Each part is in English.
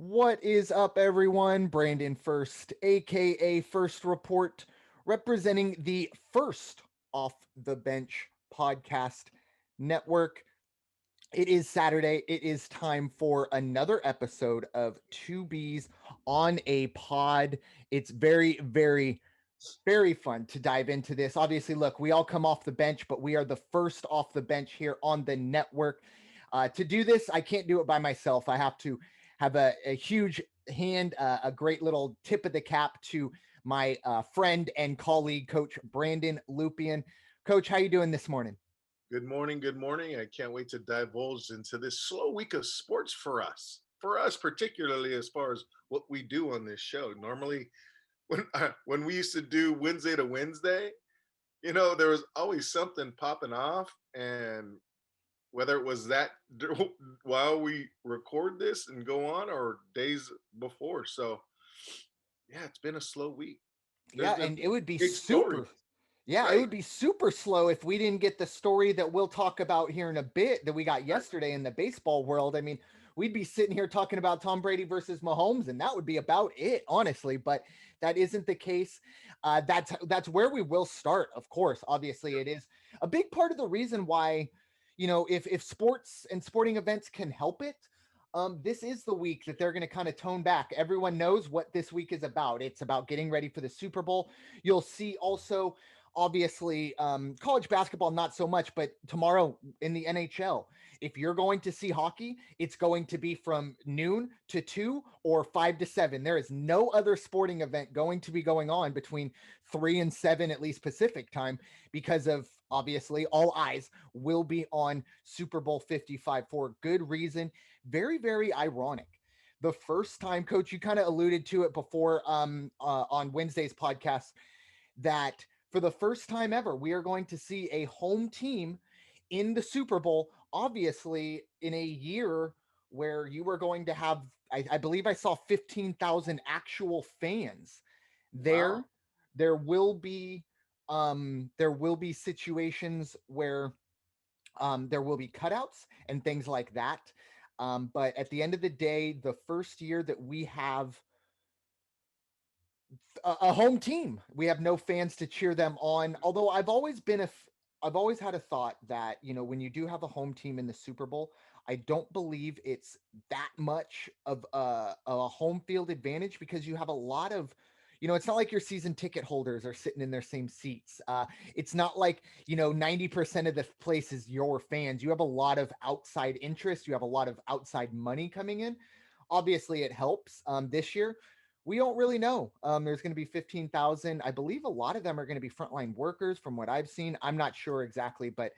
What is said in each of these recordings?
What is up, everyone? Brandon First, aka First Report, representing the First Off the Bench podcast network. It is Saturday. It is time for another episode of Two Bees on a Pod. It's very fun to dive into this. Obviously, look, we all come off the bench, but we are the first off the bench here on the network. To do this, I can't do it by myself. I have to have a huge hand, a great little tip of the cap to my friend and colleague, Coach Brandon Lupian. Coach, how you doing this morning? Good morning. Good morning. I can't wait to divulge into this slow week of sports for us. For us, particularly as far as what we do on this show. Normally, when we used to do Wednesday to Wednesday, there was always something popping off, and whether it was that while we record this and go on, or days before. So, yeah, it's been a slow week. There's Yeah, been and it would be big stories, super. Yeah, it right? would be super slow if we didn't get the story that we'll talk about here in a bit that we got Right. yesterday in the baseball world. I mean, we'd be sitting here talking about Tom Brady versus Mahomes, and that would be about it, honestly. But that isn't the case. That's where we will start. Of course, obviously, it is a big part of the reason why, if sports and sporting events can help it. This is the week that they're going to kind of tone back. Everyone knows what this week is about. It's about getting ready for the Super Bowl. You'll see also, obviously, college basketball, not so much, but tomorrow in the NHL, if you're going to see hockey, it's going to be from noon to 2 or 5 to 7. There is no other sporting event going to be going on between 3 and 7, at least Pacific time, because of obviously all eyes will be on Super Bowl 55 for good reason. Very ironic. The first time, Coach, you kind of alluded to it before on Wednesday's podcast, that for the first time ever, we are going to see a home team in the Super Bowl, obviously in a year where you were going to have, I believe I saw 15,000 actual fans there. Wow. There will be situations where there will be cutouts and things like that. But at the end of the day, the first year that we have a home team. We have no fans to cheer them on. Although I've always had a thought that, when you do have a home team in the Super Bowl, I don't believe it's that much of a home field advantage because you have a lot of, it's not like your season ticket holders are sitting in their same seats. It's not like, 90% of the place is your fans. You have a lot of outside interest. You have a lot of outside money coming in. Obviously, it helps. This year, we don't really know. There's going to be 15,000. I believe a lot of them are going to be frontline workers from what I've seen. I'm not sure exactly, but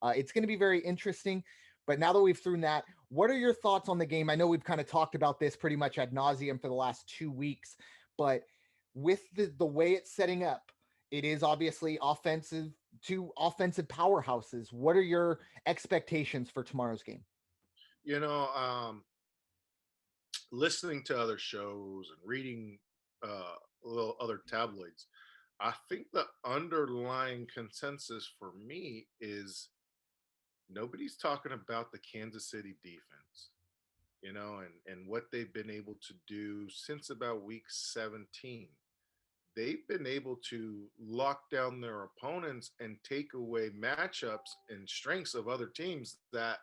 it's going to be very interesting. But now that we've thrown that, what are your thoughts on the game? I know we've kind of talked about this pretty much ad nauseum for the last 2 weeks, but with the way it's setting up, it is obviously two offensive powerhouses. What are your expectations for tomorrow's game? You know, listening to other shows and reading little other tabloids, I think the underlying consensus for me is nobody's talking about the Kansas City defense, and what they've been able to do since about week 17. They've been able to lock down their opponents and take away matchups and strengths of other teams that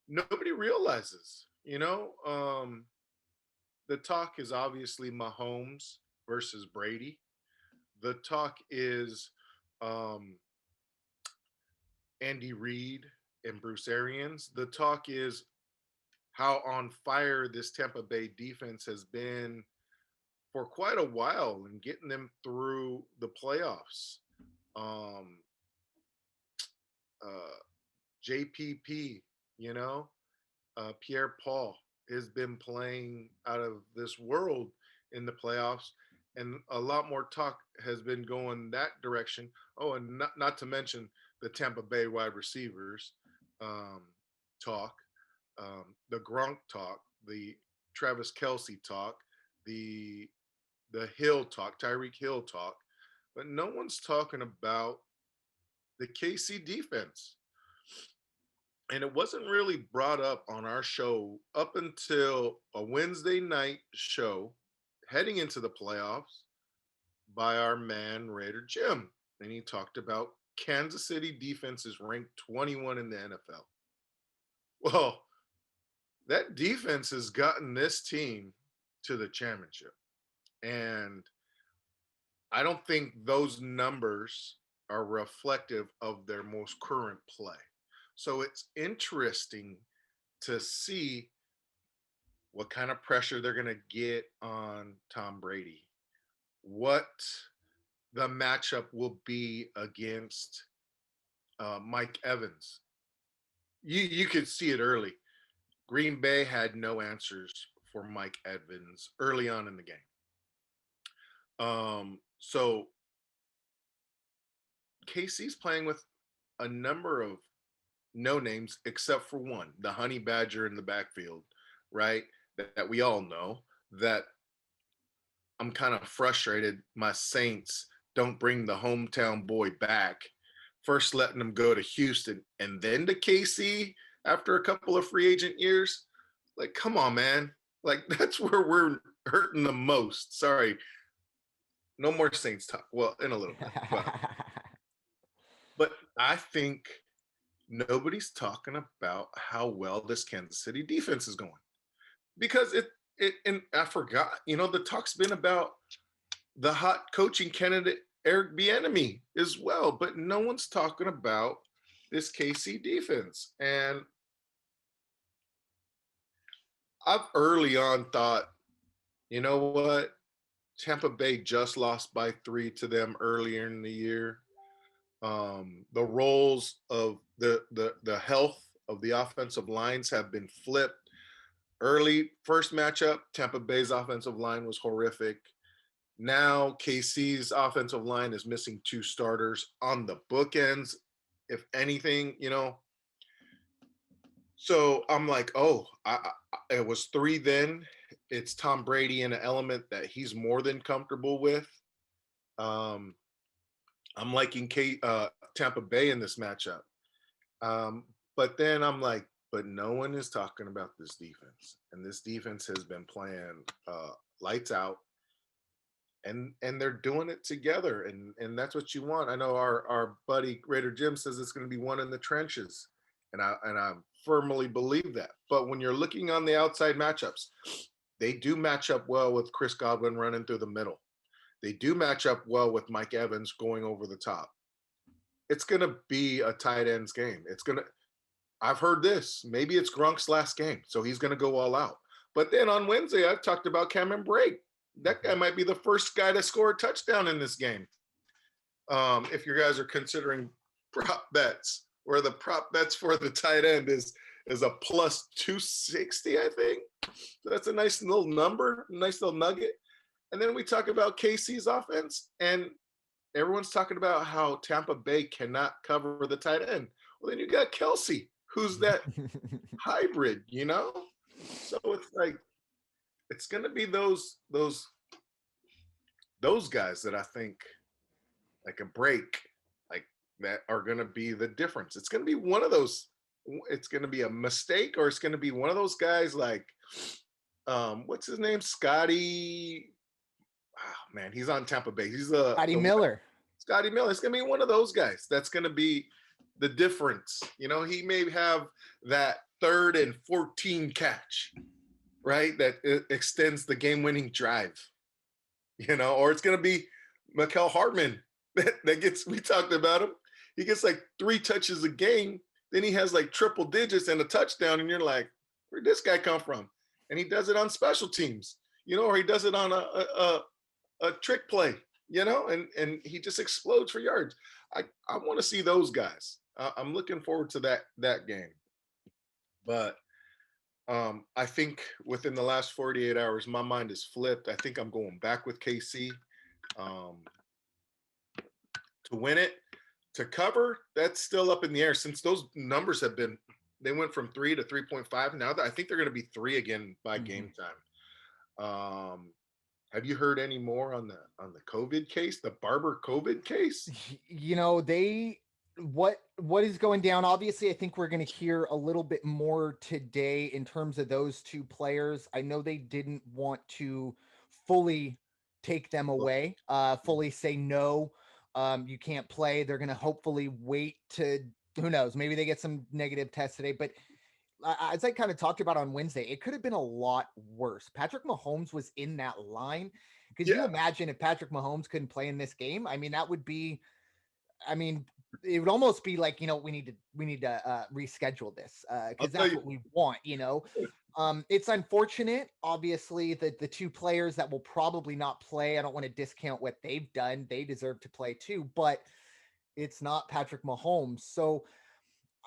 nobody realizes. The talk is obviously Mahomes versus Brady. The talk is um, Andy Reid and Bruce Arians. The talk is how on fire this Tampa Bay defense has been for quite a while and getting them through the playoffs. Um, uh, JPP, you know, Pierre Paul has been playing out of this world in the playoffs, and a lot more talk has been going that direction. Oh, and not to mention the Tampa Bay wide receivers um, talk, the Gronk talk, the Travis Kelsey talk, the Hill talk, Tyreek Hill talk, but no one's talking about the KC defense. And it wasn't really brought up on our show up until a Wednesday night show heading into the playoffs by our man Raider Jim. And he talked about Kansas City defense is ranked 21 in the NFL. Well, that defense has gotten this team to the championship. And I don't think those numbers are reflective of their most current play. So it's interesting to see what kind of pressure they're going to get on Tom Brady, what the matchup will be against Mike Evans. You could see it early. Green Bay had no answers for Mike Evans early on in the game. So KC's playing with a number of no names except for one, the Honey Badger in the backfield, right? That we all know that I'm kind of frustrated. My Saints don't bring the hometown boy back. First letting him go to Houston and then to KC after a couple of free agent years. Like, come on, man. Like, that's where we're hurting the most. Sorry. No more Saints talk. Well, in a little bit. But I think nobody's talking about how well this Kansas City defense is going. Because it and I forgot, the talk's been about the hot coaching candidate Eric Bieniemy as well, but no one's talking about this KC defense. And I've early on thought, you know what? Tampa Bay just lost by 3 to them earlier in the year. The roles of the health of the offensive lines have been flipped. Early first matchup, Tampa Bay's offensive line was horrific. Now KC's offensive line is missing 2 starters on the bookends, if anything. So I'm like, oh, it was 3 then. It's Tom Brady in an element that he's more than comfortable with. Um, I'm liking Tampa Bay in this matchup. But then I'm like, but no one is talking about this defense. And this defense has been playing lights out. And they're doing it together. And that's what you want. I know our buddy Raider Jim says it's going to be one in the trenches. And I firmly believe that. But when you're looking on the outside matchups, they do match up well with Chris Godwin running through the middle. They do match up well with Mike Evans going over the top. It's going to be a tight ends game. I've heard this. Maybe it's Grunk's last game, so he's going to go all out. But then on Wednesday, I've talked about Cameron Brake. That guy might be the first guy to score a touchdown in this game. If you guys are considering prop bets, where the prop bets for the tight end is a plus 260, I think. So that's a nice little number, nice little nugget. And then we talk about KC's offense, and everyone's talking about how Tampa Bay cannot cover the tight end. Well, then you got Kelsey, who's that hybrid. So it's like it's gonna be those guys that I think like a break, like that are gonna be the difference. It's gonna be one of those. It's gonna be a mistake, or it's gonna be one of those guys like, what's his name, Scotty. Oh, man, he's on Tampa Bay. He's Scotty Miller. Scotty Miller. It's gonna be one of those guys. That's gonna be the difference. He may have that 3rd and 14 catch, right? That extends the game-winning drive. Or it's gonna be Mecole Hardman that gets. We talked about him. He gets like 3 touches a game. Then he has like triple digits and a touchdown, and you're like, where'd this guy come from? And he does it on special teams, or he does it on a trick play, and he just explodes for yards. I want to see those guys. I'm looking forward to that game. But I think within the last 48 hours, my mind is flipped. I think I'm going back with KC to win it. To cover, that's still up in the air since those numbers they went from 3 to 3.5. Now I think they're going to be 3 again by game time. Have you heard any more on the COVID case, the Barber COVID case? They what is going down? Obviously, I think we're going to hear a little bit more today in terms of those two players. I know they didn't want to fully take them away, fully say no, you can't play. They're going to hopefully wait to, who knows, maybe they get some negative tests today. But as I kind of talked about on Wednesday, it could have been a lot worse. Patrick Mahomes was in that line. Could you Yeah, imagine if Patrick Mahomes couldn't play in this game? I mean, that would be, I mean, it would almost be like, we need to reschedule this I'll because tell that's you. what we want. It's unfortunate, obviously, that the two players that will probably not play, I don't want to discount what they've done. They deserve to play too, but it's not Patrick Mahomes. So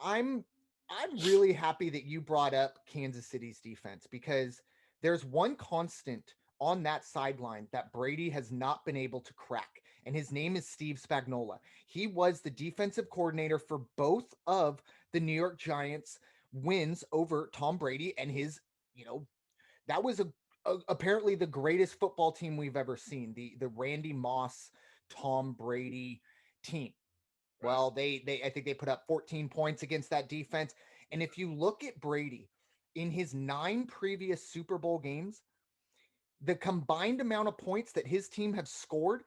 I'm I'm really happy that you brought up Kansas City's defense because there's one constant on that sideline that Brady has not been able to crack, and his name is Steve Spagnuolo. He was the defensive coordinator for both of the New York Giants wins over Tom Brady and his, you know, that was apparently the greatest football team we've ever seen, the Randy Moss Tom Brady team. Right. Well, they I think they put up 14 points against that defense. And if you look at Brady in his 9 previous Super Bowl games, the combined amount of points that his team have scored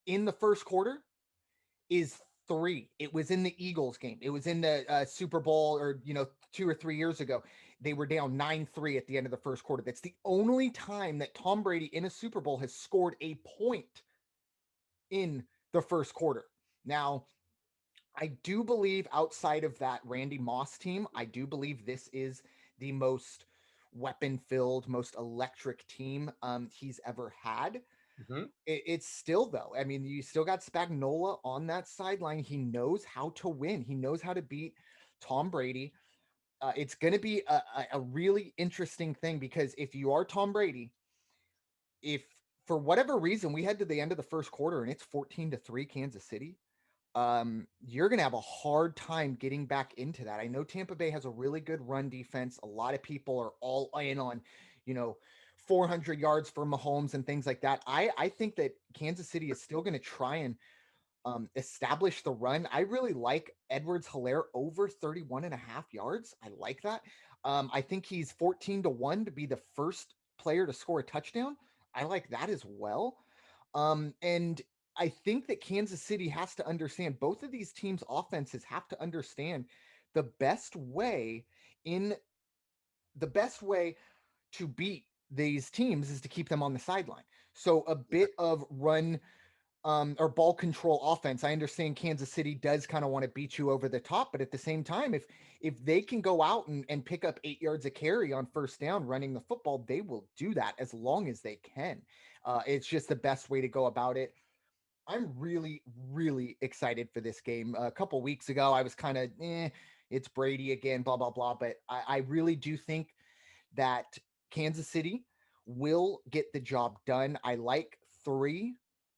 in the first quarter is 3. It was in the Eagles game. It was in the Super Bowl, or 2 or 3 years ago. They were down 9-3 at the end of the first quarter. That's the only time that Tom Brady in a Super Bowl has scored a point in the first quarter. Now, I do believe outside of that Randy Moss team, I do believe this is the most weapon filled, most electric team he's ever had. Hmm. It's still, though, I mean, you still got Spagnola on that sideline. He knows how to win, he knows how to beat Tom Brady. It's going to be a really interesting thing because if you are Tom Brady, if for whatever reason we head to the end of the first quarter and it's 14-3 Kansas City, you're going to have a hard time getting back into that. I know Tampa Bay has a really good run defense. A lot of people are all in on, you know, 400 yards for Mahomes and things like that. I think that Kansas City is still going to try and establish the run. I really like Edwards Hilaire over 31 and a half yards. I like that. I think he's 14-1 to be the first player to score a touchdown. I like that as well. And I think that Kansas City has to understand, both of these teams' offenses have to understand the best way in the best way to beat these teams is to keep them on the sideline. So a bit of run or ball control offense. I understand Kansas City does kind of want to beat you over the top, but at the same time, if they can go out and pick up 8 yards a carry on first down running the football, they will do that as long as they can. It's just the best way to go about it. I'm really, really excited for this game. A couple weeks ago, I was kind of, it's Brady again, blah, blah, blah. But I really do think that Kansas City will get the job done. I like 3.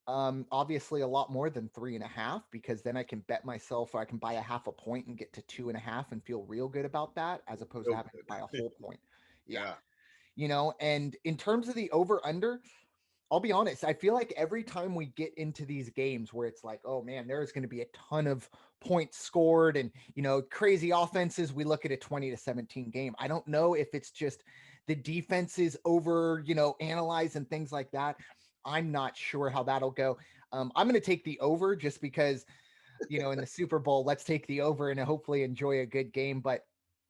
Obviously a lot more than 3.5, because then I can bet myself, or I can buy a half a point and get to 2.5 and feel real good about that, as opposed to Real having to buy a good. whole point. Yeah. Yeah. And in terms of the over under, I'll be honest, I feel like every time we get into these games where it's like, oh man, there's going to be a ton of points scored and, crazy offenses, we look at a 20-17 game. I don't know if it's just the defenses over, analyze and things like that. I'm not sure how that'll go. I'm going to take the over just because, in the Super Bowl, let's take the over and hopefully enjoy a good game. But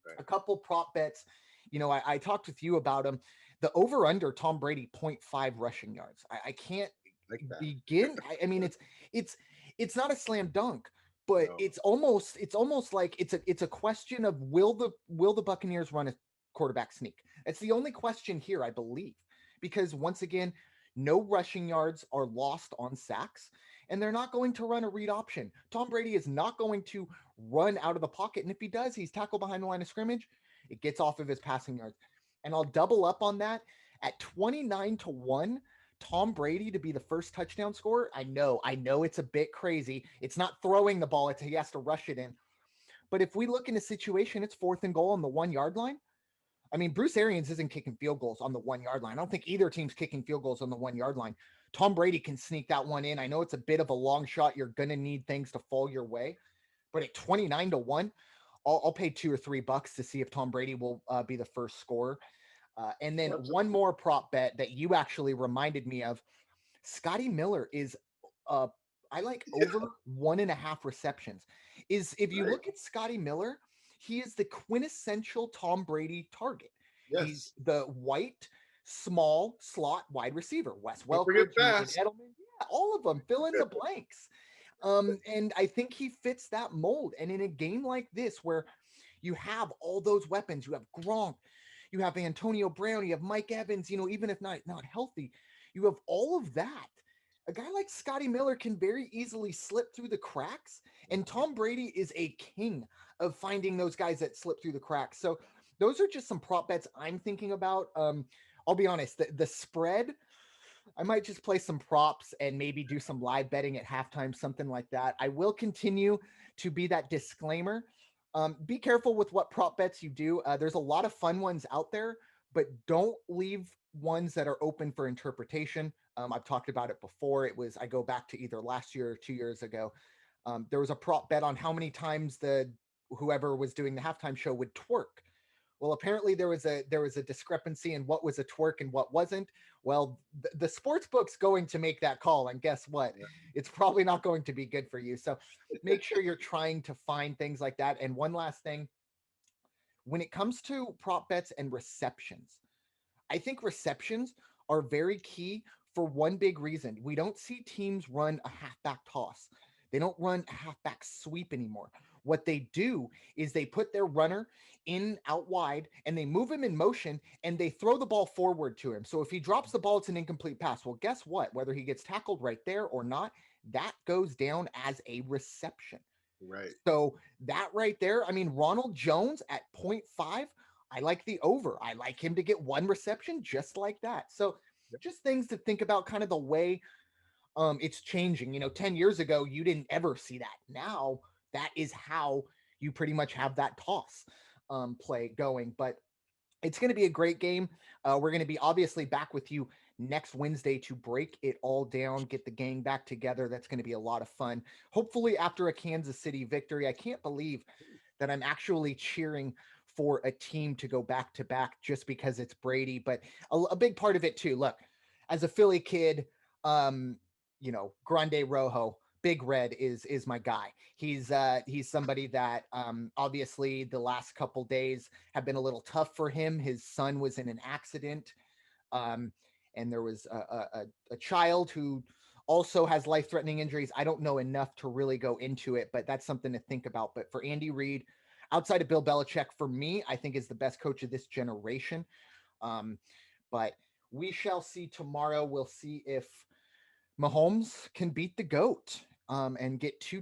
Right. a couple prop bets. I talked with you about them. The over under Tom Brady 0.5 rushing yards. I can't Like that. begin. I mean, it's not a slam dunk, but No. it's almost like it's a question of will the Buccaneers run a quarterback sneak? It's the only question here, I believe, because once again, no rushing yards are lost on sacks, and they're not going to run a read option. Tom Brady is not going to run out of the pocket. And if he does, he's tackled behind the line of scrimmage. It gets off of his passing yards. And I'll double up on that at 29-1. Tom Brady to be the first touchdown scorer. I know it's a bit crazy. It's not throwing the ball, he has to rush it in. But if we look in a situation, it's 4th and goal on the 1 yard line. I mean, Bruce Arians isn't kicking field goals on the 1 yard line. I don't think either team's kicking field goals on the 1 yard line. Tom Brady can sneak that one in. I know it's a bit of a long shot. You're going to need things to fall your way. but at 29-1, I'll pay $2 or $3 to see if Tom Brady will be the first scorer. And then one more prop bet that you actually reminded me of. Scotty Miller is uh I like over 1.5 receptions. Is if you Right. look at Scotty Miller, he is the quintessential Tom Brady target. He's Yes. the white, small slot wide receiver. Wes Don't forget Welker, Julian fast. Edelman, yeah, all of them. Fill in the blanks. And I think he fits that mold. And in a game like this, where you have all those weapons, you have Gronk, you have Antonio Brown, you have Mike Evans, even if not healthy, you have all of that. A guy like Scotty Miller can very easily slip through the cracks, and Tom Brady is a king of finding those guys that slip through the cracks. So those are just some prop bets I'm thinking about. I'll be honest, the spread, I might just play some props and maybe do some live betting at halftime, something like that. I will continue to be that disclaimer. Be careful with what prop bets you do. There's a lot of fun ones out there, but don't leave ones that are open for interpretation. I've talked about it before. I go back to either last year or 2 years ago. There was a prop bet on how many times whoever was doing the halftime show would twerk. Well, apparently there was a discrepancy in what was a twerk and what wasn't. Well, the sports book's going to make that call, and guess what? Yeah. It's probably not going to be good for you. So make sure you're trying to find things like that. And one last thing, when it comes to prop bets and receptions, I think receptions are very key for one big reason. We don't see teams run a halfback toss. They don't run a halfback sweep anymore. What they do is they put their runner in out wide and they move him in motion and they throw the ball forward to him. So if he drops the ball, it's an incomplete pass. Well, guess what? Whether he gets tackled right there or not, that goes down as a reception. Right. So that right there, I mean, Ronald Jones at 0.5, I like the over. I like him to get one reception just like that. So just things to think about, kind of the way it's changing. 10 years ago, you didn't ever see that. Now that is how you pretty much have that toss play going. But it's going to be a great game. We're going to be obviously back with you next Wednesday to break it all down, get the gang back together. That's going to be a lot of fun. Hopefully, after a Kansas City victory. I can't believe that I'm actually cheering for a team to go back to back just because it's Brady. But a big part of it, too. Look, as a Philly kid, Grande Rojo. Big Red is my guy. He's somebody that obviously the last couple days have been a little tough for him. His son was in an accident, um, and there was a child who also has life-threatening injuries. I don't know enough to really go into it, but that's something to think about. But for Andy Reid, outside of Bill Belichick, for me, I think is the best coach of this generation. Um, but we shall see tomorrow. We'll see if Mahomes can beat the GOAT and get two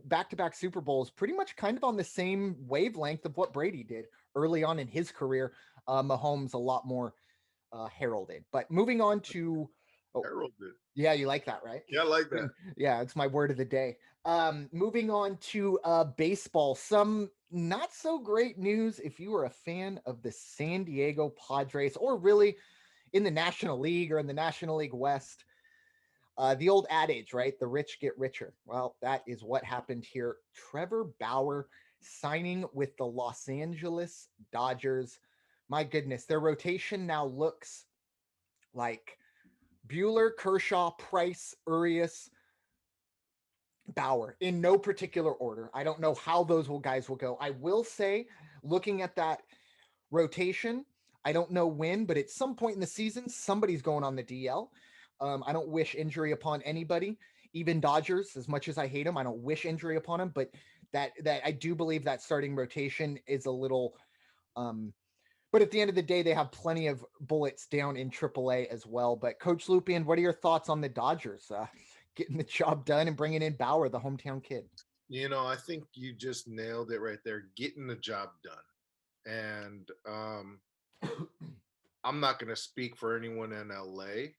back-to-back Super Bowls, pretty much kind of on the same wavelength of what Brady did early on in his career. Mahomes a lot more heralded. But moving on to, oh, Heralded. yeah, you like that, right? Yeah, I like that. Yeah, it's my word of the day. Moving on to baseball, some not so great news if you are a fan of the San Diego Padres, or really in the National League or in the National League West. The old adage, right? The rich get richer. Well, that is what happened here. Trevor Bauer signing with the Los Angeles Dodgers. My goodness, their rotation now looks like Bueller, Kershaw, Price, Urias, Bauer in no particular order. I don't know how those guys will go. I will say, looking at that rotation, I don't know when, but at some point in the season, somebody's going on the DL. I don't wish injury upon anybody, even Dodgers. As much as I hate them, I don't wish injury upon them. But that I do believe that starting rotation is a little. But at the end of the day, they have plenty of bullets down in AAA as well. But Coach Lupian, what are your thoughts on the Dodgers getting the job done and bringing in Bauer, the hometown kid? I think you just nailed it right there. Getting the job done. And I'm not going to speak for anyone in LA,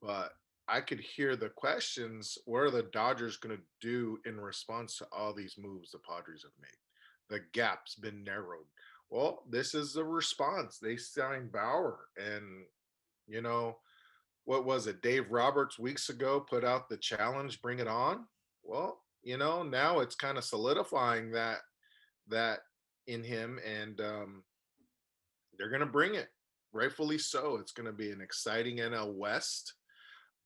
but I could hear the questions. What are the Dodgers going to do in response to all these moves the Padres have made? The gap's been narrowed. Well, this is the response. They signed Bauer, and you know what was it? Dave Roberts weeks ago put out the challenge, "Bring it on." Well, Now it's kind of solidifying that in him, and they're gonna bring it, rightfully so. It's gonna be an exciting NL West.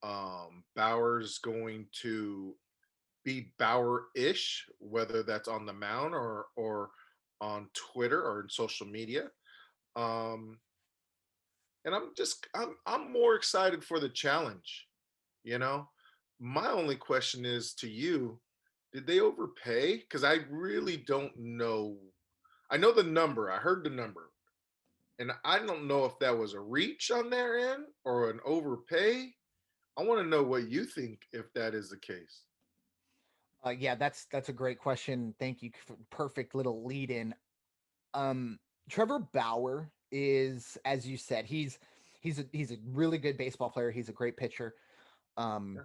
Bauer's going to be Bauer-ish, whether that's on the mound or on Twitter or in social media. Um, and I'm more excited for the challenge. You know, my only question is to you: did they overpay? Because I really don't know. I know the number. I heard the number, and I don't know if that was a reach on their end or an overpay. I want to know what you think if that is the case. Yeah, that's a great question. Thank you for perfect little lead in. Um, Trevor Bauer is, as you said, he's a really good baseball player. He's a great pitcher. Um, Yeah.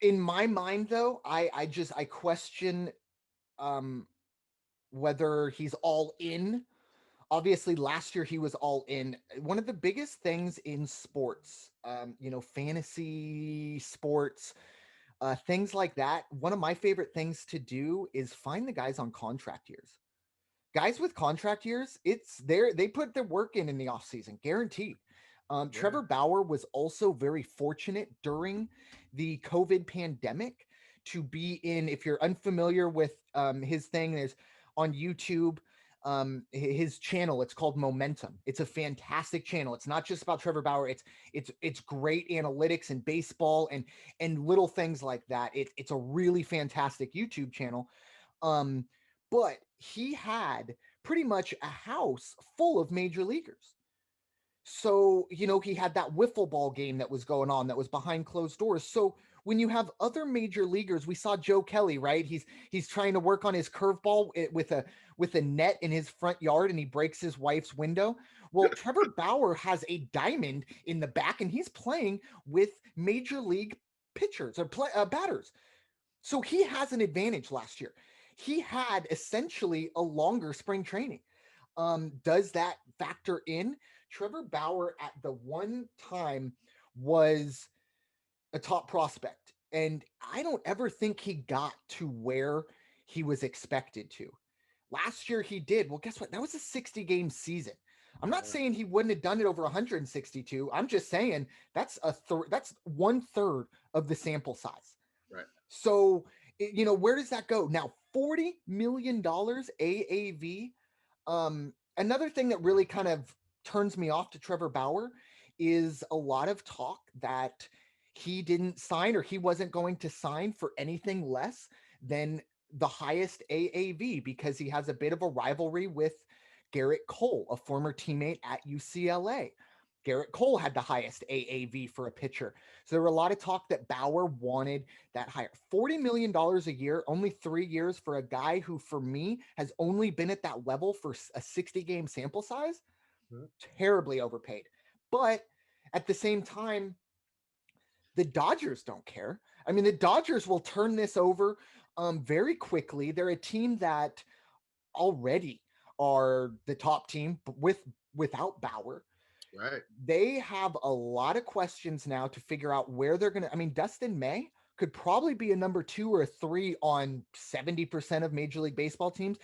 in my mind, though, I question um whether he's all in. Obviously, last year he was all in. One of the biggest things in sports, fantasy sports, things like that. One of my favorite things to do is find the guys on contract years. Guys with contract years, it's there. They put their work in the offseason, guaranteed. Yeah. Trevor Bauer was also very fortunate during the COVID pandemic to be in. If you're unfamiliar with his thing, there's on YouTube his channel. It's called Momentum. It's a fantastic channel. It's not just about Trevor Bauer. It's great analytics and baseball and little things like that. It's a really fantastic YouTube channel. Um, but he had pretty much a house full of major leaguers. So, he had that wiffle ball game that was going on that was behind closed doors. So, when you have other major leaguers, we saw Joe Kelly, right? He's trying to work on his curveball with a net in his front yard and he breaks his wife's window. Well, Trevor Bauer has a diamond in the back and he's playing with major league pitchers or batters. So he has an advantage last year. He had essentially a longer spring training. Does that factor in? Trevor Bauer at the one time was a top prospect, and I don't ever think he got to where he was expected to. Last year he did. Well, guess what? That was a 60 game season. I'm not Yeah. saying he wouldn't have done it over 162. I'm just saying that's one third of the sample size. Right. So, where does that go? Now, $40 million AAV. Another thing that really kind of turns me off to Trevor Bauer is a lot of talk that he didn't sign or he wasn't going to sign for anything less than the highest AAV because he has a bit of a rivalry with Garrett Cole, a former teammate at UCLA. Garrett Cole had the highest AAV for a pitcher. So there were a lot of talk that Bauer wanted that higher. $40 million a year, only 3 years for a guy who, for me, has only been at that level for a 60 game sample size. Mhm. Terribly overpaid. But at the same time, the Dodgers don't care. I mean, the Dodgers will turn this over very quickly. They're a team that already are the top team without Bauer. Right. They have a lot of questions now to figure out where they're going to. I mean, Dustin May could probably be a number 2 or 3 on 70% of Major League Baseball teams.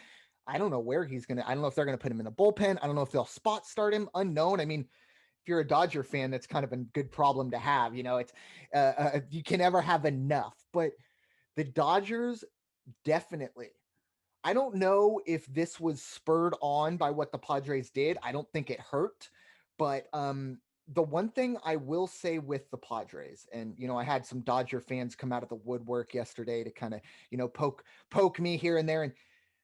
I don't know where he's going to. I don't know if they're going to put him in the bullpen. I don't know if they'll spot start him. Unknown. I mean, if you're a Dodger fan, that's kind of a good problem to have. It's you can never have enough. But the Dodgers definitely. I don't know if this was spurred on by what the Padres did. I don't think it hurt, but the one thing I will say with the Padres, and I had some Dodger fans come out of the woodwork yesterday to kind of poke me here and there, and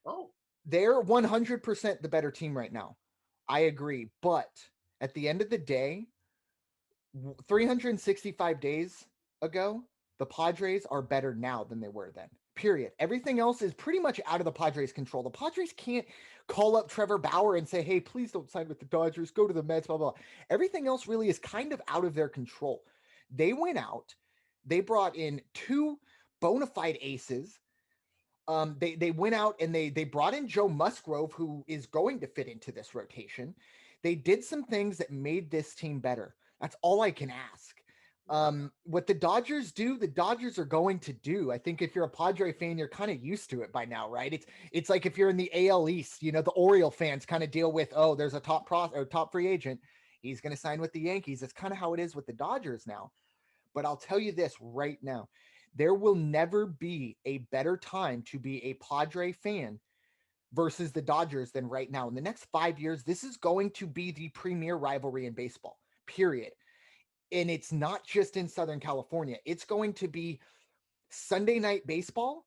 Oh. they're 100% the better team right now. I agree, but at the end of the day, 365 days ago, the Padres are better now than they were then. Period. Everything else is pretty much out of the Padres' control. The Padres can't call up Trevor Bauer and say, hey, please don't sign with the Dodgers, go to the Mets, blah, blah. Everything else really is kind of out of their control. They went out, they brought in two bona fide aces. They went out and they brought in Joe Musgrove, who is going to fit into this rotation. They did some things that made this team better. That's all I can ask. Yeah. What the Dodgers do, the Dodgers are going to do. I think if you're a Padre fan, you're kind of used to it by now, right? It's like if you're in the AL East, you know, the Oriole fans kind of deal with, oh, there's a top free agent. He's going to sign with the Yankees. It's kind of how it is with the Dodgers now. But I'll tell you this right now. There will never be a better time to be a Padre fan versus the Dodgers than right now. In the next 5 years, this is going to be the premier rivalry in baseball, period. And it's not just in Southern California. It's going to be Sunday night baseball.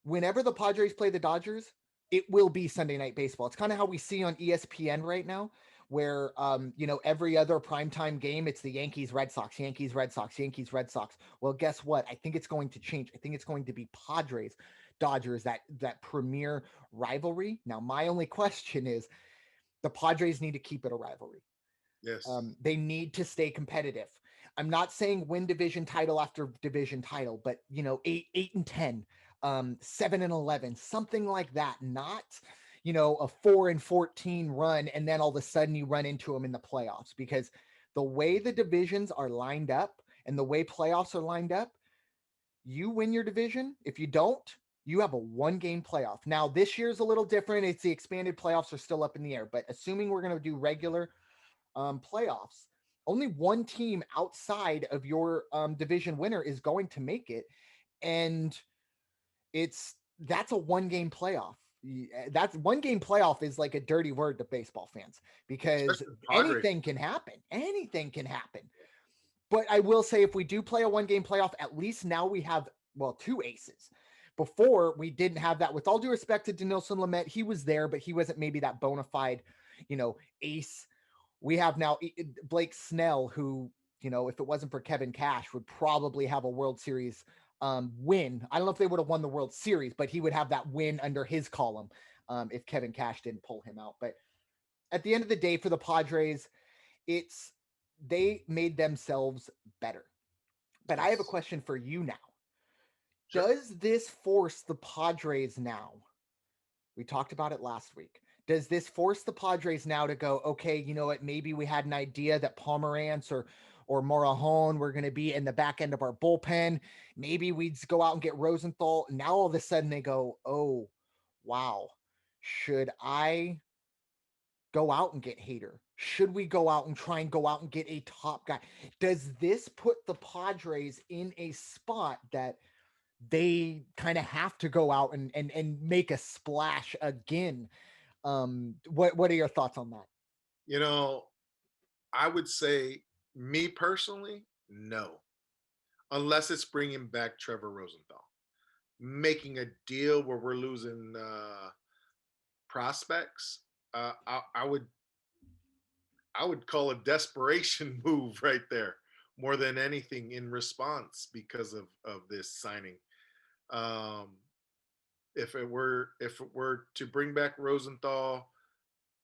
Whenever the Padres play the Dodgers, it will be Sunday night baseball. It's kind of how we see on ESPN right now, where you know, every other primetime game, it's the Yankees, Red Sox, Yankees, Red Sox, Yankees, Red Sox. Well, guess what? I think it's going to change. I think it's going to be Padres, Dodgers, that premier rivalry. Now, my only question is the Padres need to keep it a rivalry. Yes. They need to stay competitive. I'm not saying win division title after division title, but you know, 8-10, 7-11, something like that. Not, you know, a 4-14 run and then all of a sudden you run into them in the playoffs, because the way the divisions are lined up and the way playoffs are lined up, you win your division. If you don't, you have a 1-game playoff. Now, this year's a little different. It's the expanded playoffs are still up in the air, but assuming we're going to do regular playoffs, only one team outside of your division winner is going to make it, and that's a 1-game playoff. That's 1-game playoff is like a dirty word to baseball fans, because Especially the Padres. anything can happen. Anything can happen. But I will say, if we do play a 1-game playoff, at least now we have, well, 2 aces. Before, we didn't have that. With all due respect to Denilson Lamet, he was there, but he wasn't maybe that bona fide, you know, ace. We have now Blake Snell, who, you know, if it wasn't for Kevin Cash, would probably have a World Series win. I don't know if they would have won the World Series, but he would have that win under his column if Kevin Cash didn't pull him out. But at the end of the day, for the Padres, it's they made themselves better. But I have a Yes. question for you now. Sure. Does this force the Padres now? We talked about it last week. Does this force the Padres now to go, okay, you know what? Maybe we had an idea that Pomerantz or Morajon were going to be in the back end of our bullpen. Maybe we'd go out and get Rosenthal. Now all of a sudden they go, oh, wow. Should I go out and get Hader? Should we go out and try and go out and get a top guy? Does this put the Padres in a spot that they kind of have to go out and make a splash again? What are your thoughts on that? You know, I would say, me personally, no, unless it's bringing back Trevor Rosenthal, making a deal where we're losing prospects. I would call a desperation move right there, more than anything, in response because of this signing. Um, if it were to bring back Rosenthal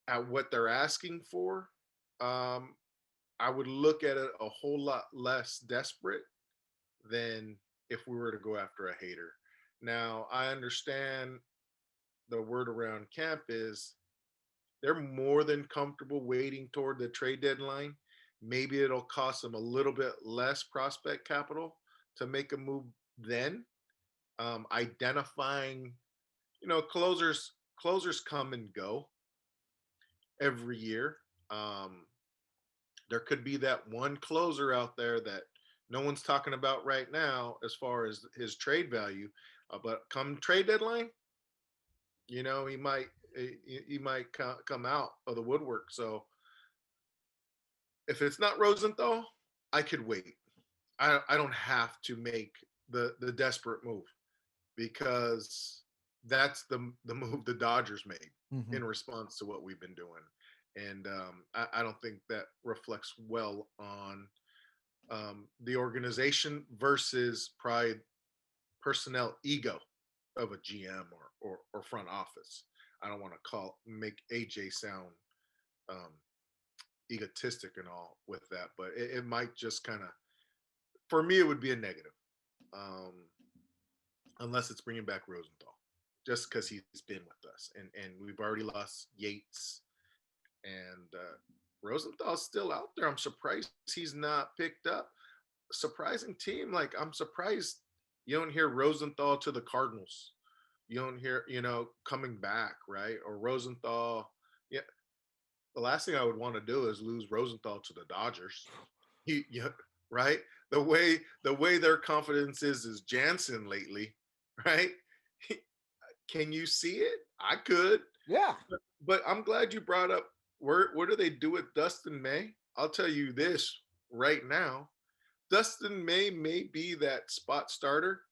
at what they're asking for, um, I would look at it a whole lot less desperate than if we were to go after a Hater. Now, I understand the word around camp is they're more than comfortable waiting toward the trade deadline. Maybe it'll cost them a little bit less prospect capital to make a move then. Identifying, closers come and go every year. Um, there could be that one closer out there that no one's talking about right now as far as his trade value, but come trade deadline, he might come out of the woodwork. So if it's not Rosenthal, I could wait. I don't have to make the desperate move, because that's the move the Dodgers made Mm-hmm. in response to what we've been doing. And I don't think that reflects well on the organization versus pride, personnel ego of a GM or front office. I don't want to make AJ sound um, egotistic and all with that, but it might just kind of, for me, it would be a negative, um, unless it's bringing back Rosenthal, just because he's been with us, and we've already lost Yates, and Rosenthal's still out there. I'm surprised he's not picked up. surprising team. Like I'm surprised you don't hear Rosenthal to the Cardinals. You don't hear, coming back, right? Or Rosenthal. Yeah, the last thing I would want to do is lose Rosenthal to the Dodgers. Yeah, right. The way their confidence is Jansen lately, right? Can you see it? I could, Yeah. but I'm glad you brought up what do they do with Dustin May? I'll tell you this right now. Dustin may be that spot starter,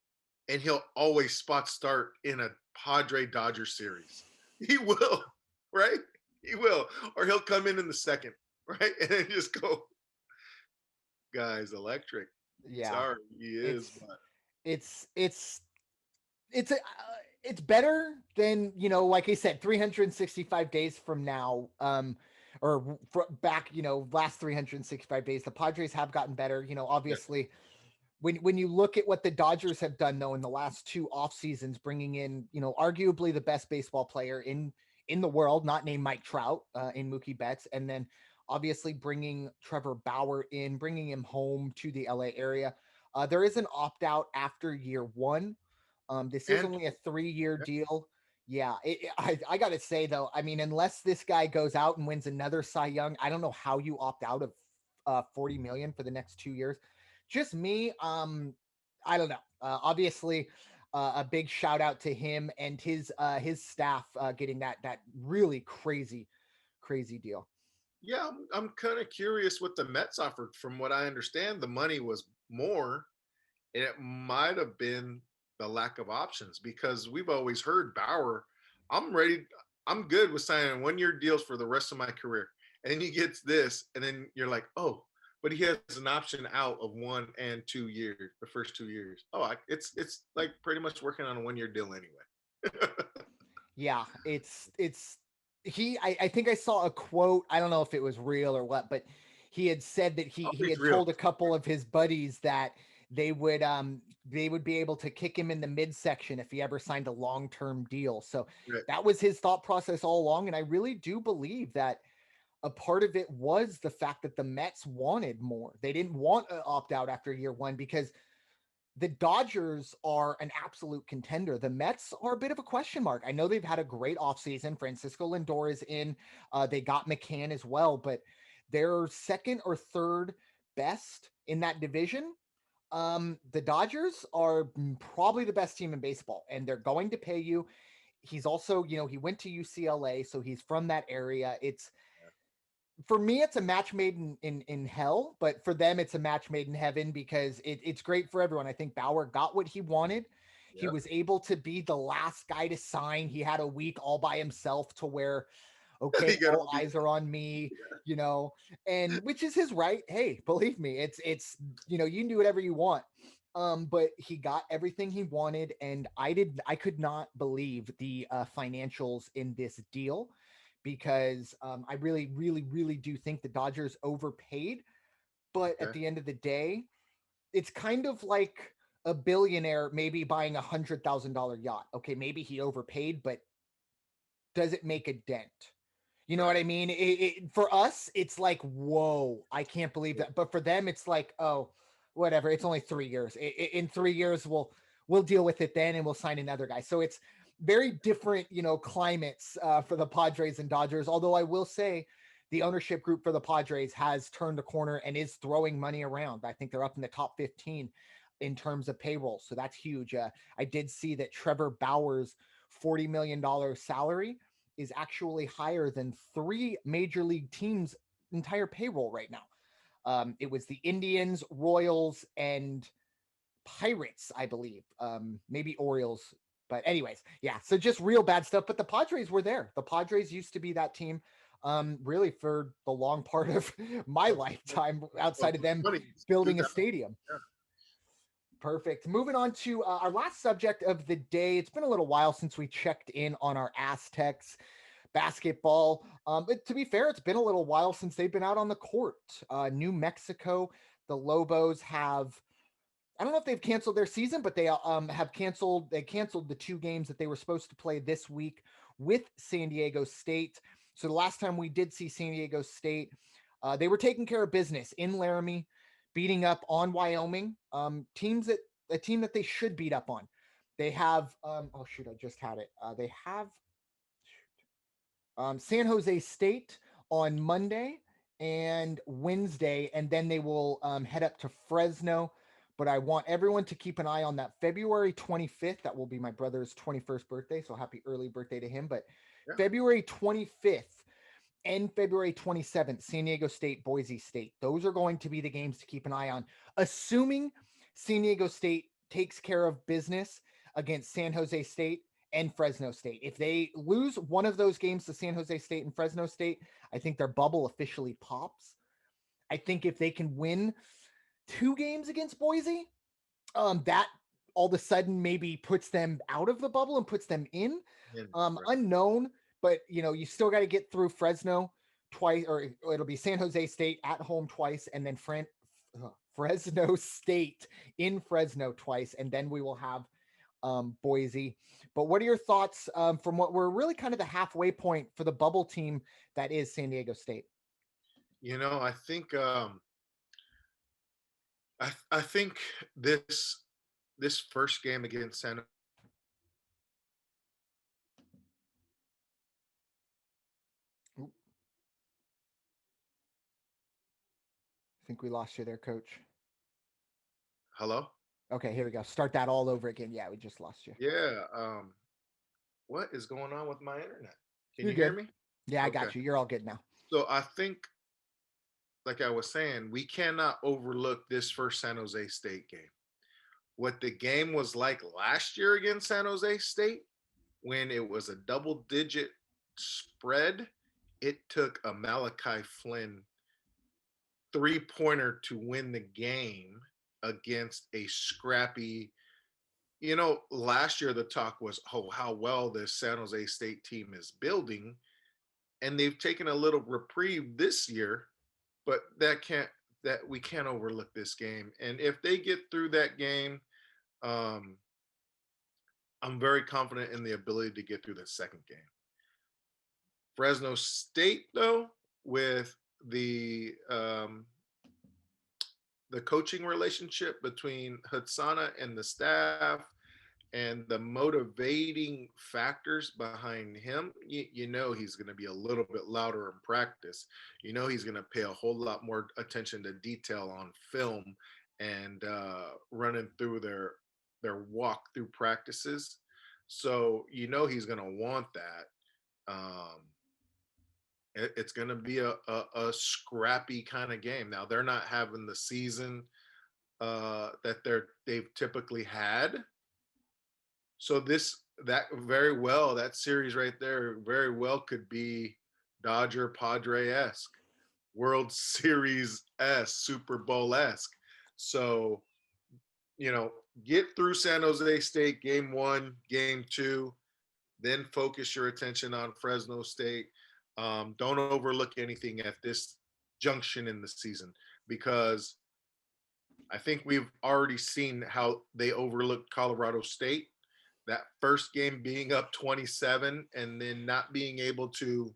and he'll always spot start in a Padre Dodger series. He will, right? He will, or he'll come in the second, right, and then just go, guys, electric. Yeah. Sorry, he is, It's but it's it's it's a it's better than, like I said, 365 days from now, or back, last 365 days, the Padres have gotten better. yeah, Obviously, when you look at what the Dodgers have done though in the last two off seasons, bringing in, arguably the best baseball player in the world, not named Mike Trout, in Mookie Betts, and then obviously bringing Trevor Bauer in, bringing him home to the LA area. There is an opt out after year one. This is and only a 3-year yeah, deal. Yeah, I got to say though, I mean, unless this guy goes out and wins another Cy Young, I don't know how you opt out of 40 million for the next 2 years. Just me, I don't know. Obviously, a big shout out to him and his staff getting that really crazy deal. yeah, I'm kind of curious what the Mets offered. From what I understand, the money was more, and it might have been the lack of options because we've always heard Bauer. I'm ready. I'm good with signing 1 year deals for the rest of my career. And then he gets this, and then you're like, oh, but he has an option out of 1 and 2 years, the first 2 years. Oh, it's like pretty much working on a 1 year deal anyway. Yeah, it's he. I think I saw a quote. I don't know if it was real or what, but he had said that he Oh, he it's had real. told a couple of his buddies that they would be able to kick him in the midsection if he ever signed a long-term deal. So Right. that was his thought process all along, and I really do believe that a part of it was the fact that the Mets wanted more. They didn't want to opt out after year one because the Dodgers are an absolute contender. The Mets are a bit of a question mark. I know they've had a great offseason. Francisco Lindor is in. They got McCann as well, but they're second or third best in that division. The Dodgers are probably the best team in baseball, and they're going to pay you. He's also, he went to UCLA, so he's from that area. It's For me, it's a match made in hell, but for them, it's a match made in heaven because it's great for everyone. I think Bauer got what he wanted. He Yep. was able to be the last guy to sign. He had a week all by himself to where, okay, You got all all these. eyes are on me, and which is his right. Hey, believe me, it's you can do whatever you want. But he got everything he wanted, and I could not believe the financials in this deal because I really, really, really do think the Dodgers overpaid. But at Okay. the end of the day, it's kind of like a billionaire maybe buying $100,000 yacht. Okay, maybe he overpaid, but does it make a dent? You know what Right. I mean? For us, it's like, whoa, I can't believe Yeah. that. But for them, it's like, oh, whatever. It's only 3 years. In 3 years, we'll deal with it then, and we'll sign another guy. So it's very different, climates for the Padres and Dodgers. Although I will say, the ownership group for the Padres has turned a corner and is throwing money around. I think they're up in the top 15 in terms of payroll, so that's huge. I did see that Trevor Bauer's $40 million salary is actually higher than three major league teams' entire payroll right now. It was the Indians, Royals, and Pirates, I believe. Maybe Orioles. But anyways, yeah. So just real bad stuff. But the Padres were there. The Padres used to be that team, really for the long part of my Of, lifetime, of outside of the them 20s, building a 2000. stadium. Yeah. Perfect. Moving on to our last subject of the day. It's been a little while since we checked in on our Aztecs basketball. But to be fair, it's been a little while since they've been out on the court. New Mexico, the Lobos have. I don't know if they've canceled their season, but they have canceled. They canceled the 2 games that they were supposed to play this week with San Diego State. So the last time we did see San Diego State, they were taking care of business in Laramie, beating up on Wyoming. Teams that a team that they should beat up on. They have oh shoot, I just had it. They have San Jose State on Monday and Wednesday, and then they will head up to Fresno. But I want everyone to keep an eye on that February 25th. That will be my brother's 21st birthday. So happy early birthday to him. But Yeah. February 25th and February 27th, San Diego State, Boise State. Those are going to be the games to keep an eye on, assuming San Diego State takes care of business against San Jose State and Fresno State. If they lose one of those games to San Jose State and Fresno State, I think their bubble officially pops. I think if they can win 2 games against Boise, that all of a sudden maybe puts them out of the bubble and puts them in. Right. Unknown, but you still got to get through Fresno twice, or it'll be San Jose State at home twice, and then Fresno State in Fresno twice, and then we will have Boise. But what are your thoughts from what we're really kind of the halfway point for the bubble team that is San Diego State? I think I think this first game against San. I think we lost you there, Coach. Hello. Okay, here we go. Start that all over again. Yeah, we just lost you. Yeah. What is going on with my internet? Can You're you hear good. me? Yeah, I Okay. got you. You're all good now. So I think, like I was saying, we cannot overlook this first San Jose State game. What the game was like last year against San Jose State, when it was a double-digit spread, it took a Malachi Flynn three-pointer to win the game against a scrappy. Last year the talk was, oh, how well this San Jose State team is building, and they've taken a little reprieve this year, but that we can't overlook this game. And if they get through that game, um, I'm very confident in the ability to get through the second game. Fresno State, though, with the coaching relationship between Hatsana and the staff and the motivating factors behind him, he's going to be a little bit louder in practice. He's going to pay a whole lot more attention to detail on film and running through their walk through practices. So he's going to want that. It's going to be a scrappy kind of game. Now they're not having the season they've typically had. So that series right there very well could be Dodger Padre-esque, World Series-esque, Super Bowl-esque. So, get through San Jose State game 1, game 2, then focus your attention on Fresno State. Don't overlook anything at this junction in the season, because I think we've already seen how they overlooked Colorado State. That first game being up 27 and then not being able to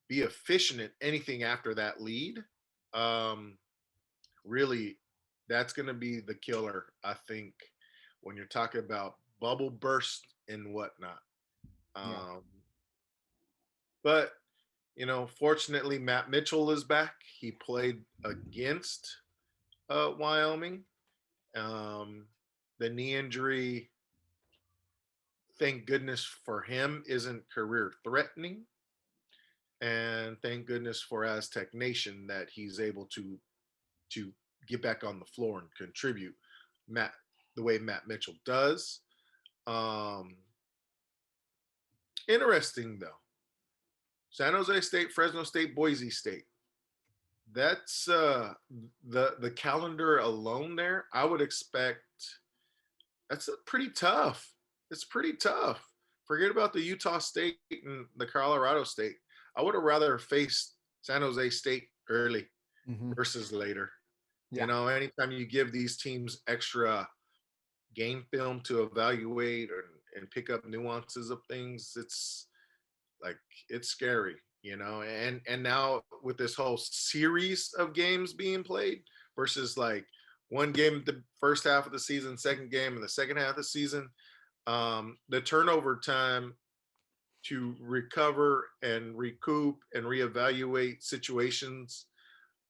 be efficient at anything after that lead. Really, that's going to be the killer, I think, when you're talking about bubble burst and whatnot. Yeah. But, fortunately, Matt Mitchell is back. He played against Wyoming. The knee injury, thank goodness for him, isn't career threatening. And thank goodness for Aztec Nation that he's able to get back on the floor and contribute the way Matt Mitchell does. Interesting though. San Jose State, Fresno State, Boise State. That's the calendar alone there. I would expect that's pretty tough. It's pretty tough. Forget about the Utah State and the Colorado State. I would have rather faced San Jose State early versus later. Yeah. Anytime you give these teams extra game film to evaluate and pick up nuances of things, it's scary. and now with this whole series of games being played versus like one game the first half of the season, second game in the second half of the season, the turnover time to recover and recoup and reevaluate situations,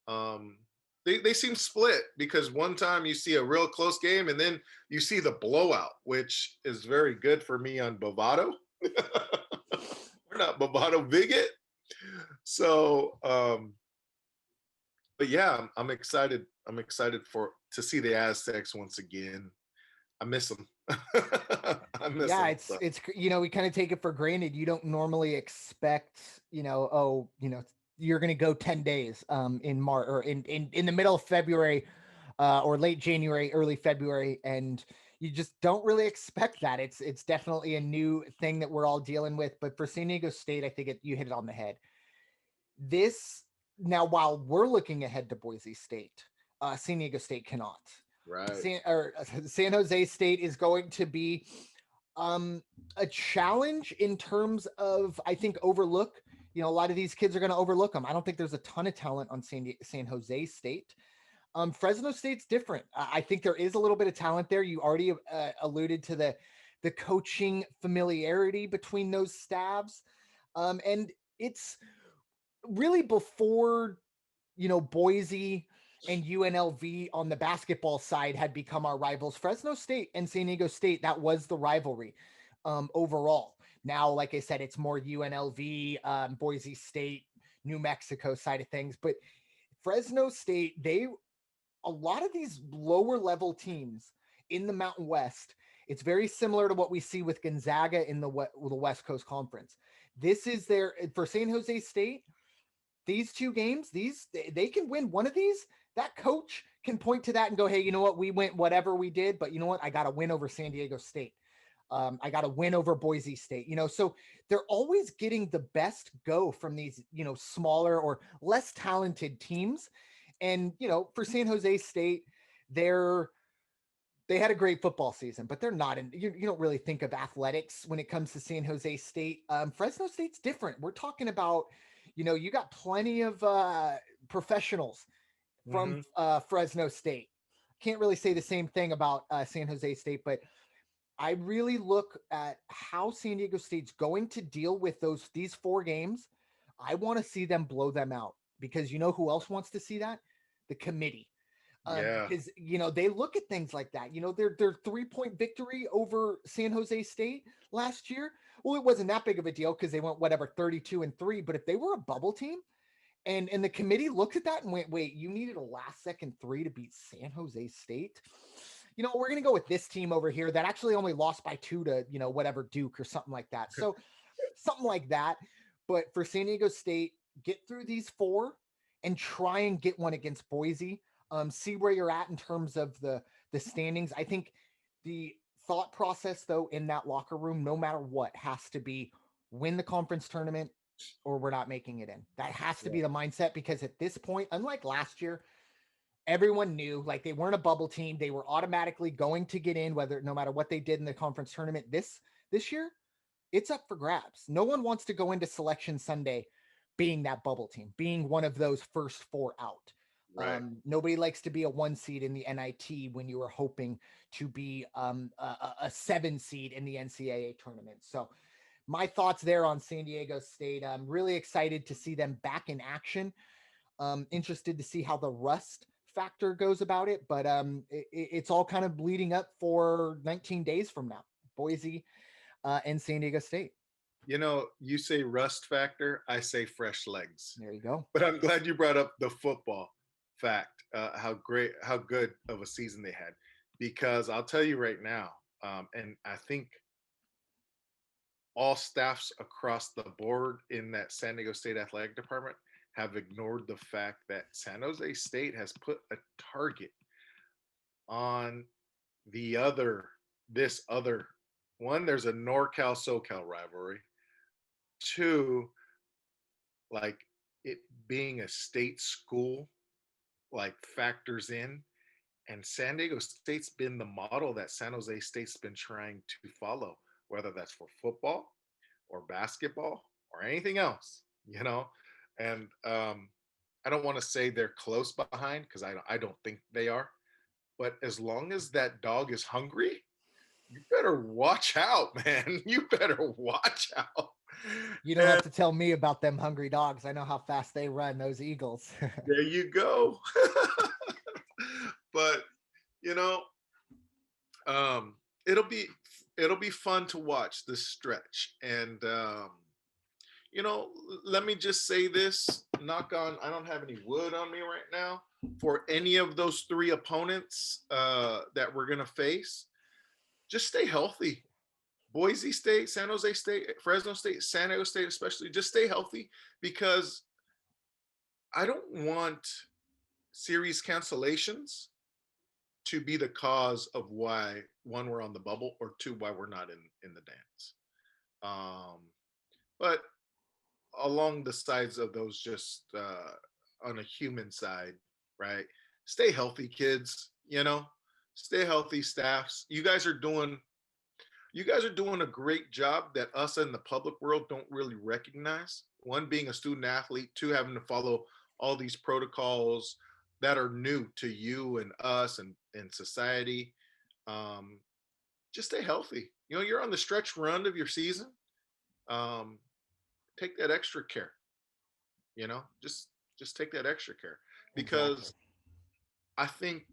um, they seem split because one time you see a real close game and then you see the blowout, which is very good for me on Bovado. We're not Bovado bigot. So, but yeah, I'm excited. I'm excited for to see the Aztecs once again. I miss them. I miss Yeah, them. it's we kind of take it for granted. You don't normally expect, oh, you're going to go 10 days in March or in the middle of February or late January, early February, and you just don't really expect that. It's definitely a new thing that we're all dealing with. But for San Diego State, I think you hit it on the head. This now, while we're looking ahead to Boise State, San Diego State cannot. Right. San Jose State is going to be a challenge in terms of, I think, overlook. A lot of these kids are going to overlook them. I don't think there's a ton of talent on San Jose State. Fresno State's different. I think there is a little bit of talent there. You already alluded to the coaching familiarity between those staffs, and it's really before Boise and UNLV on the basketball side had become our rivals. Fresno State and San Diego State, that was the rivalry overall. Now, like I said, it's more UNLV, Boise State, New Mexico side of things. But Fresno State, a lot of these lower level teams in the Mountain West, it's very similar to what we see with Gonzaga in the West Coast Conference. This is for San Jose State, these two games, they can win one of these. That coach can point to that and go, hey, you know what? We went whatever we did, but you know what? I got to win over San Diego State. I got to win over Boise State, so they're always getting the best go from these, smaller or less talented teams. And, for San Jose State, they had a great football season, but they're not you don't really think of athletics when it comes to San Jose State. Fresno State's different. We're talking about, you got plenty of professionals from Mm-hmm. Fresno State. Can't really say the same thing about San Jose State, but I really look at how San Diego State's going to deal with these 4 games. I want to see them blow them out because who else wants to see that? The committee. Yeah. Because they look at things like that. Their 3-point victory over San Jose State last year. Well, it wasn't that big of a deal because they went 32-3. But if they were a bubble team, and the committee looked at that and wait, you needed a last second 3 to beat San Jose State. We're going to go with this team over here that actually only lost by 2 to, Duke or something like that. So something like that. But for San Diego State, get through these 4 and try and get one against Boise. See where you're at in terms of the standings. I think the thought process, though, in that locker room, no matter what, has to be win the conference tournament or we're not making it in. That has to Yeah. be the mindset because at this point, unlike last year, everyone knew like they weren't a bubble team. They were automatically going to get in, no matter what they did in the conference tournament. This year, it's up for grabs. No one wants to go into Selection Sunday being that bubble team, being one of those first 4 out. Right. Nobody likes to be a 1 seed in the NIT when you were hoping to be a 7 seed in the NCAA tournament. So my thoughts there on San Diego State. I'm really excited to see them back in action. Interested to see how the rust factor goes about it, but it's all kind of leading up for 19 days from now. Boise and San Diego State. You say rust factor, I say fresh legs. There you go. But I'm glad you brought up the football fact, how good of a season they had. Because I'll tell you right now, and I think all staffs across the board in that San Diego State athletic department have ignored the fact that San Jose State has put a target on this other one. There's a NorCal SoCal rivalry. 2, like it being a state school, like factors in. And San Diego State's been the model that San Jose State's been trying to follow, whether that's for football or basketball or anything else. you know, and I don't want to say they're close behind because I don't think they are. But as long as that dog is hungry, you better watch out, man. You better watch out. You don't have And to tell me about them hungry dogs. I know how fast they run, those Eagles. there you go. But you know, um, it'll be it'll be fun to watch this stretch. And you know, let me just say this: knock on. I don't have any wood on me right now for any of those three opponents that we're gonna face. Just stay healthy. Boise State, San Jose State, Fresno State, San Diego State, especially. Just stay healthy because I don't want series cancellations to be the cause of why one we're on the bubble or two why we're not in the dance. Um, but along the sides of those, just on a human side, right? Stay healthy, kids. You know, stay healthy, staffs. You guys are doing a great job that us in the public world don't really recognize. One, being a student athlete, two, having to follow all these protocols that are new to you and us and society. Um, just stay healthy. You know, you're on the stretch run of your season. Um, take that extra care. You know, just take that extra care Exactly. because I think,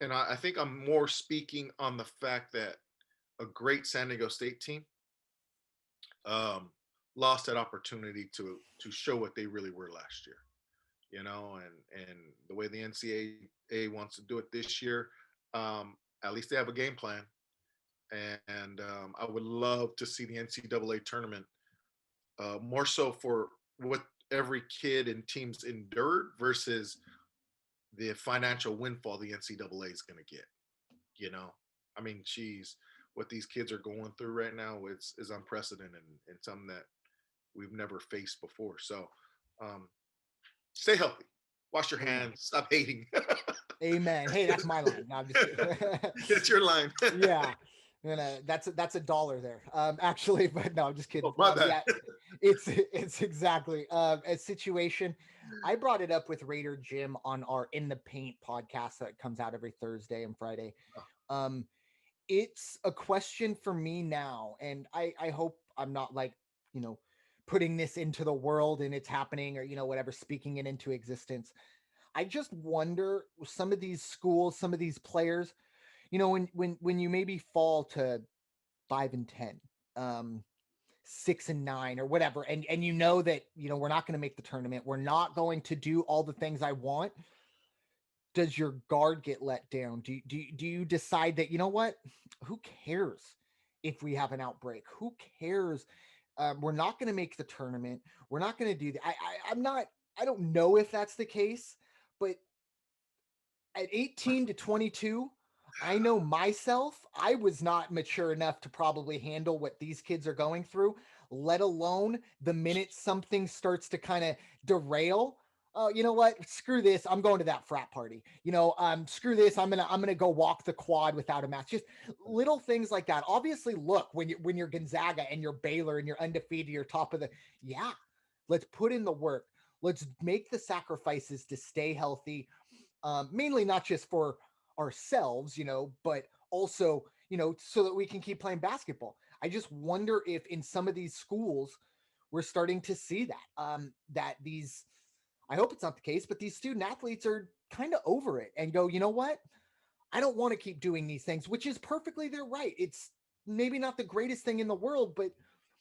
and I think I'm more speaking on the fact that a great San Diego State team um, lost that opportunity to show what they really were last year. You know, and the way the NCAA wants to do it this year, at least they have a game plan. And I would love to see the NCAA tournament more so for what every kid and teams endured versus the financial windfall the NCAA is going to get. You know, I mean, geez, what these kids are going through right now is unprecedented and something that we've never faced before. So, um, stay healthy, wash your Amen. hands, stop hating. Amen. Hey, that's my line. No, I'm just kidding. It's your line. Yeah. That's a dollar there. Actually, but no, I'm just kidding. Oh, my bad. Yeah, it's exactly a situation. I brought it up with Raider Jim on our In the Paint podcast that comes out every Thursday and Friday. Um, it's a question for me now, and I hope I'm not like, you know, putting this into the world and it's happening, or whatever, speaking it into existence. I just wonder, some of these schools, some of these players, when you maybe fall to 5-10, 6-9, or whatever, and you know that we're not going to make the tournament, we're not going to do all the things I want. Does your guard get let down? Do you decide that, what, who cares if we have an outbreak? Who cares? We're not going to make the tournament. We're not going to do that. I'm not. I don't know if that's the case, but at 18 to 22, I know myself, I was not mature enough to probably handle what these kids are going through, let alone the minute something starts to kind of derail. Oh, you know what? Screw this. I'm going to that frat party. Screw this. I'm gonna go walk the quad without a mask. Just little things like that. Obviously, look, when you're Gonzaga and you're Baylor and you're undefeated, you're top of the, yeah. Let's put in the work. Let's make the sacrifices to stay healthy, mainly not just for ourselves, but also, so that we can keep playing basketball. I just wonder if in some of these schools we're starting to see that these, I hope it's not the case, but these student athletes are kind of over it and go, you know what? I don't want to keep doing these things, which is perfectly their right. It's maybe not the greatest thing in the world, but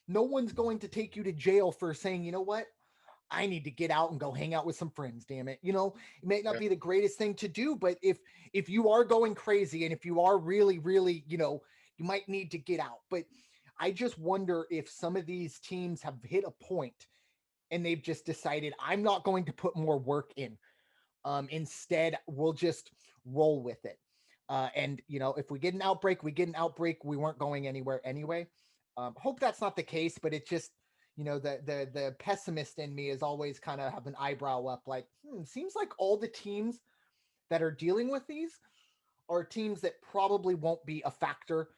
no one's going to take you to jail for saying, you know what? I need to get out and go hang out with some friends, damn it. It may not Yeah. be the greatest thing to do, but if you are going crazy and if you are really, really, you might need to get out. But I just wonder if some of these teams have hit a point and they've just decided, I'm not going to put more work in. Instead, we'll just roll with it. And if we get an outbreak, we get an outbreak. We weren't going anywhere anyway. Hope that's not the case, but it just, the pessimist in me is always kind of have an eyebrow up, like, seems like all the teams that are dealing with these are teams that probably won't be a factor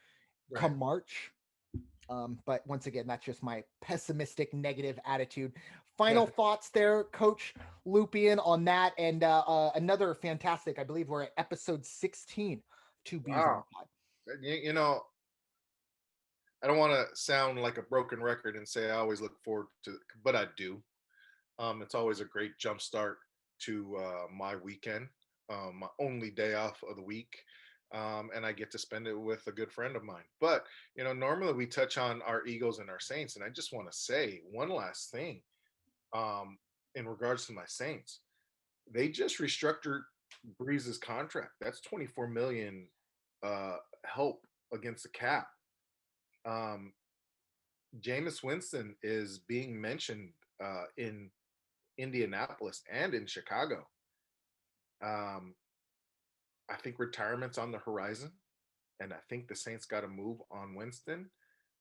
Right. come March. But once again, that's just my pessimistic, negative attitude. final thoughts there, Coach Lupian, on that, and another fantastic. I believe we're at episode 16. Two B's in the Wow. pod. You know, I don't want to sound like a broken record and say I always look forward to, but I do. It's always a great jump start to my weekend, my only day off of the week. And I get to spend it with a good friend of mine. But, normally we touch on our Eagles and our Saints. And I just want to say one last thing um, in regards to my Saints. They just restructured Breeze's contract. That's 24 million help against the cap. Um, Jameis Winston is being mentioned in Indianapolis and in Chicago. Um, I think retirement's on the horizon, and I think the Saints got to move on Winston,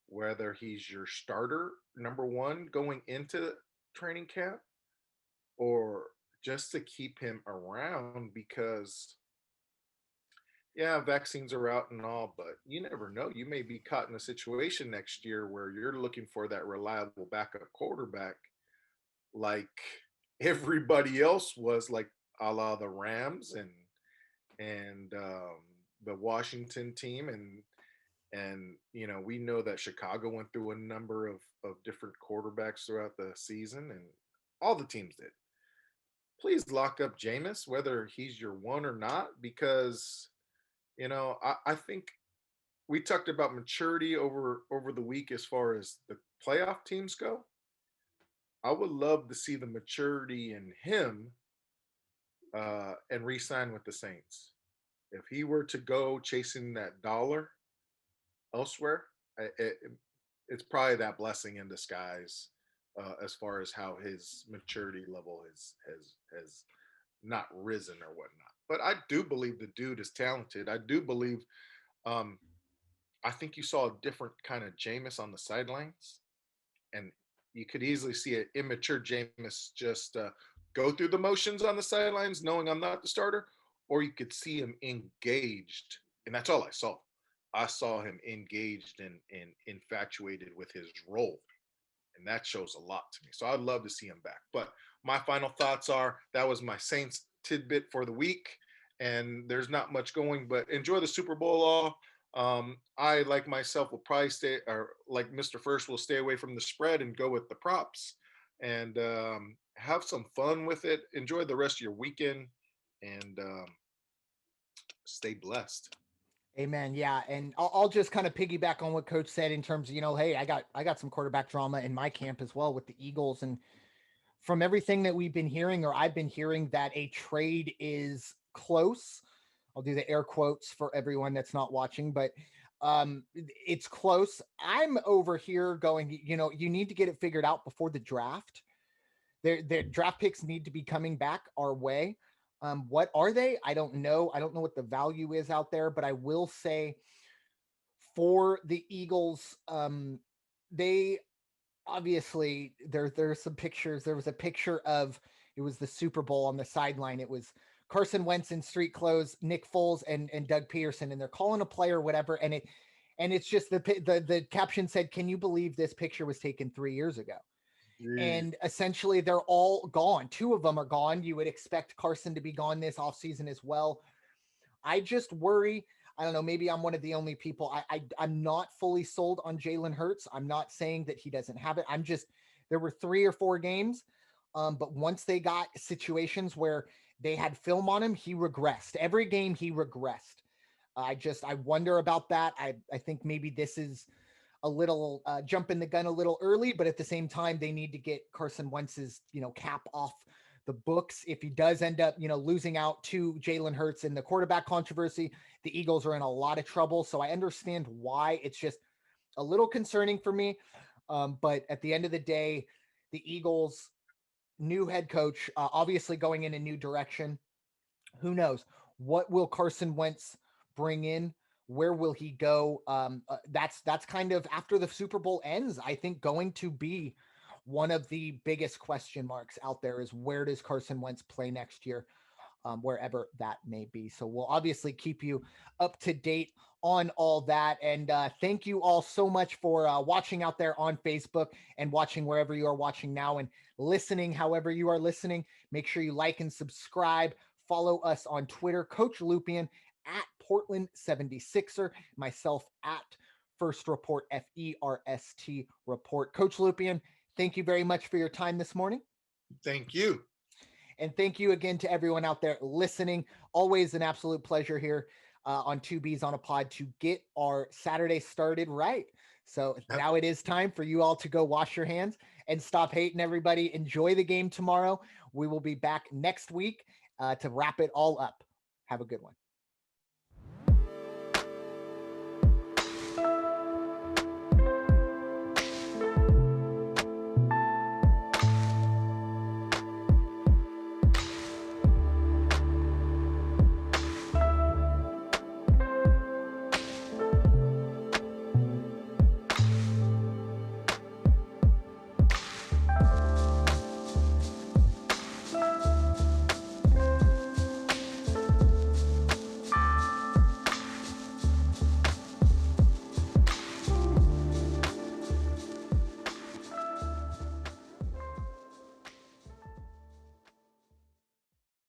whether he's your starter number one going into training camp or just to keep him around because yeah, vaccines are out and all, but you never know. You may be caught in a situation next year where you're looking for that reliable backup quarterback like everybody else was, like a la the Rams and the Washington team, and we know that Chicago went through a number of different quarterbacks throughout the season, and all the teams did. Please lock up Jameis, whether he's your one or not, because I think we talked about maturity over the week as far as the playoff teams go. I would love to see the maturity in him and re-sign with the Saints. If he were to go chasing that dollar elsewhere, it's probably that blessing in disguise as far as how his maturity level has not risen or whatnot. But I do believe the dude is talented. I do believe. Um, I think you saw a different kind of Jameis on the sidelines, and you could easily see an immature Jameis just go through the motions on the sidelines, knowing I'm not the starter, or you could see him engaged, and that's all I saw. I saw him engaged and infatuated with his role, and that shows a lot to me. So I'd love to see him back. But my final thoughts are that was my Saints tidbit for the week, and there's not much going, but enjoy the Super Bowl all. I, like myself, will probably stay, or like Mr. First, will stay away from the spread and go with the props and have some fun with it. Enjoy the rest of your weekend and stay blessed. Amen. Yeah, and I'll just kind of piggyback on what Coach said in terms of hey, I got some quarterback drama in my camp as well with the Eagles, and from everything that we've been hearing, or I've been hearing, that a trade is close. I'll do the air quotes for everyone that's not watching, but it's close. I'm over here going, you need to get it figured out before the draft. Their draft picks need to be coming back our way. What are they? I don't know. I don't know what the value is out there, but I will say for the Eagles, they obviously there's some pictures. There was a picture of, it was the Super Bowl on the sideline. It was Carson Wentz in street clothes, Nick Foles and Doug Peterson, and they're calling a play or whatever, and it's just the caption said, "Can you believe this picture was taken 3 years ago?" Jeez. And essentially they're all gone. Two of them are gone. You would expect Carson to be gone this offseason as well. I just worry. I don't know. Maybe I'm one of the only people. I'm not fully sold on Jalen Hurts. I'm not saying that he doesn't have it. I'm just, there were 3 or 4 games, but once they got situations where they had film on him, he regressed. Every game he regressed. I wonder about that. I think maybe this is a little jumping the gun a little early, but at the same time, they need to get Carson Wentz's cap off the books. If he does end up losing out to Jalen Hurts in the quarterback controversy, the Eagles are in a lot of trouble. So I understand why it's just a little concerning for me. But at the end of the day, the Eagles new head coach, obviously going in a new direction. Who knows? What will Carson Wentz bring in? Where will he go? That's kind of, after the Super Bowl ends, I think going to be one of the biggest question marks out there is, where does Carson Wentz play next year? wherever that may be. So we'll obviously keep you up to date on all that. And thank you all so much for watching out there on Facebook and watching wherever you are watching now and listening, however you are listening. Make sure you like and subscribe. Follow us on Twitter, Coach Lupian at Portland 76er, myself at Ferst Report, FERST Report. Coach Lupian, thank you very much for your time this morning. Thank you. And thank you again to everyone out there listening. Always an absolute pleasure here on Two Bs on a Pod to get our Saturday started right. So now it is time for you all to go wash your hands and stop hating everybody. Enjoy the game tomorrow. We will be back next week to wrap it all up. Have a good one.